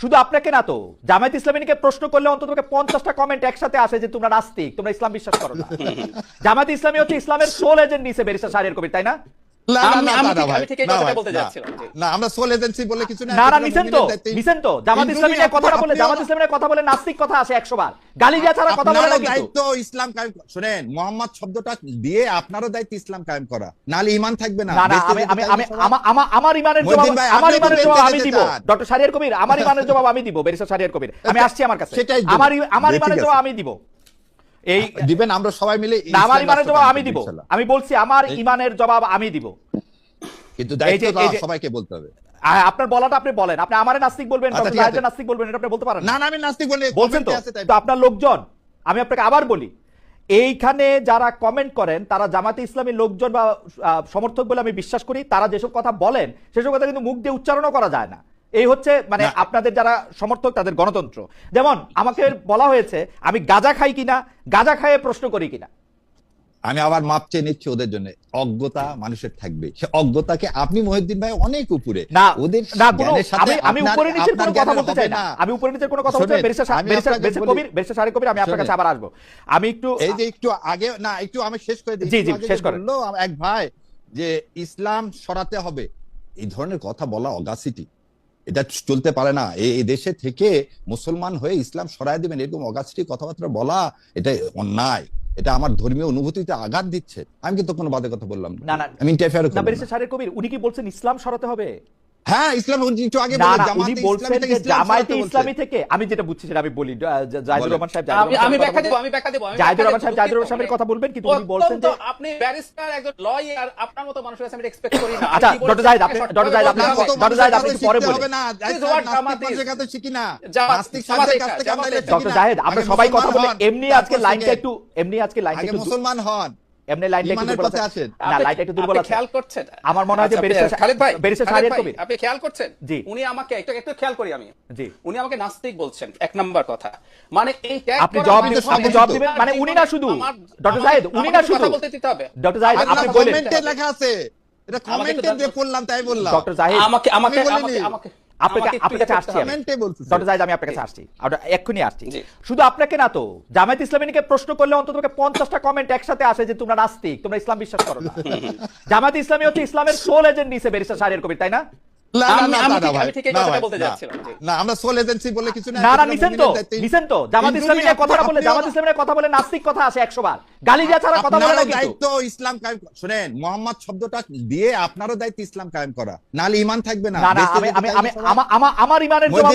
শুধু আপনাকে না তো, জামায়াত ইসলামীকে প্রশ্ন করলে অন্তত 50টা কমেন্ট একসাথে আসে যে তোমরা নাস্তিক, তোমরা ইসলাম বিশ্বাস করো না। জামায়াত ইসলামী হচ্ছে ইসলামের সোল এজেন্ট নিছে ব্যারিস্টার শাহরিয়ার কবির, তাই না? জামাত ইসলামীর কথা বলে নাস্তিক কথা আসে 100 বার, গালি দেওয়া ছাড়া কথা বলে না। দায়িত্ব ইসলাম কায়েম, শুনেন, মোহাম্মদ শব্দটা দিয়ে আপনারও দায়িত্ব ইসলাম কায়েম করা, নালে ঈমান থাকবে না। আমার ইমানের জবাব আমি দিব ডক্টর শাহরিয়ার কবির, আমার ইমানের জবাব আমি দিব ব্যারিস্টার শাহরিয়ার কবির, আমি আসছি আমার কাছে। আমার ইমানের জবাব আমি দিব, এই দিবেন আমরা সবাই মিলে। আমার ইমানের জবাব আমি দিব, আমি বলছি আমার ইমানের জবাব আমি দিব, কিন্তু দায়িত্ব সবাইকে বলতে হবে। আপনার বলাটা আপনি বলেন, আপনি আমারে নাস্তিক বলবেন, ডক্টর জায়েদ নাস্তিক বলবেন, এটা আপনি বলতে পারেন না? না আমি নাস্তিক বলছেন তো আপনার লোকজন। আমি আপনাকে আবার বলি, এইখানে যারা কমেন্ট করেন তারা জামাতে ইসলামী লোকজন বা সমর্থক বলে আমি বিশ্বাস করি। তারা যেসব কথা বলেন সেসব কথা কিন্তু মুখ দিয়ে উচ্চারণও করা যায় না। এই হচ্ছে মানে আপনাদের যারা সমর্থক তাদের গণতন্ত্র। যেমন আমাকে বলা হয়েছে আমি গাঁজা খাই কিনা, গাঁজা খাইয়ে প্রশ্ন করি কিনা। আমি আবার মাপ চেয়ে নিচ্ছি ওদের জন্য। অজ্ঞতা মানুষের থাকবে, সে অজ্ঞতাকে আপনি মহিউদ্দিন ভাই অনেক উপরে। না ওদের আমি উপরে নিচের কোনো কথা বলতে চাই না, আমি উপরে নিচের কোনো কথা বলতে চাই। ব্যারিস্টার শাহরিয়ার কবির, আমি আপনার কাছে আবার আসবো। আমি একটু এই যে একটু আগে না, একটু আমি শেষ করে দিই। জি জি শেষ করেন। বললো এক ভাই যে ইসলাম সরাতে হবে, এই ধরনের কথা বলা অগাসিটি, এটা চলতে পারে না। এই দেশে থেকে মুসলমান হয়ে ইসলাম সরায় দিবেন এরকম অগাসিটি কথাবার্তা বলা, এটা অন্যায়। এটা আমার ধর্মীয় অনুভূতিতে আঘাত দিচ্ছে। আমি কিন্তু কোনো বাদে কথা বললাম না, আমি ইন্টারফেয়ার করব না। ব্যারিস্টার শাহরিয়ার কবির উনি কি বলছেন ইসলাম সরাতে হবে? হ্যাঁ, ইসলাম একটু আগে উনি বলছেন যে জামায়াতে ইসলামী থেকে, আমি যেটা বুঝছি সেটা আমি বলি। জাহিদুর রহমান সাহেব, আমি ব্যাখ্যা দেব। জাহিদুর রহমান সাহেবের কথা বলবেন, কিন্তু উনি বলছেন যে আপনি ব্যারিস্টার একজন লয়ার, আপনার মতো মানুষের কাছে আমি এক্সপেক্ট করি না। আচ্ছা ডক্টর জাহিদ, আপনি পরে বলবেন না, নাস্তিক কথা শিখি না। নাস্তিক সাহেবের কাছ থেকে আমরা ডক্টর জাহিদ, আমরা সবাই কথা বলে এমনি আজকে লাইনটা একটু মুসলমান হন, এমনি লাইনটা একটু দুর্বল আছে। না, লাইনটা একটু দুর্বল আছে, খেয়াল করছেন? আমার মনে হয় যে ব্যারিস্টার শাহরিয়ার কবির, আপনি খেয়াল করছেন? জি, উনি আমাকে একটু খেয়াল করি আমি, জি, উনি আমাকে নাস্তিক বলছেন, এক নাম্বার কথা। মানে এই ট্যাগ আপনি জবাব দিবেন, মানে উনি না শুধু ডক্টর জাহিদ, উনি না শুধু বলতে দিতে হবে। ডক্টর জাহিদ আপনি বলেন, কমেন্টে লেখা আছে, এটা কমেন্টে দিয়ে পড়লাম তাই বললাম। ডক্টর জাহিদ আপনার কাছে আসছি, ডক্টর জাহিদ আমি আপনার কাছে আসছি, এক্ষুনি আসছি। শুধু আপনাকে না তো, জামায়াত ইসলামীকে প্রশ্ন করলে অন্তত 50টা কমেন্ট একসাথে আসে যে তোমরা নাস্তিক, তোমরা ইসলাম বিশ্বাস করো না। জামায়াত ইসলামী হচ্ছে ইসলামের সোল এজেন্ট নিছে ব্যারিস্টার শাহরিয়ার কবির, তাই না? নিছেন তো। জামাত ইসলামীর কথা বলে নাস্তিক কথা আসে 100 বার, গালি দেওয়া ছাড়া কথা বলে না। দায়িত্ব ইসলাম কায়েম, শুনেন, মোহাম্মদ শব্দটা দিয়ে আপনারও দায়িত্ব ইসলাম কায়েম করা, নালে ঈমান থাকবে না। আমার ইমানের জবাব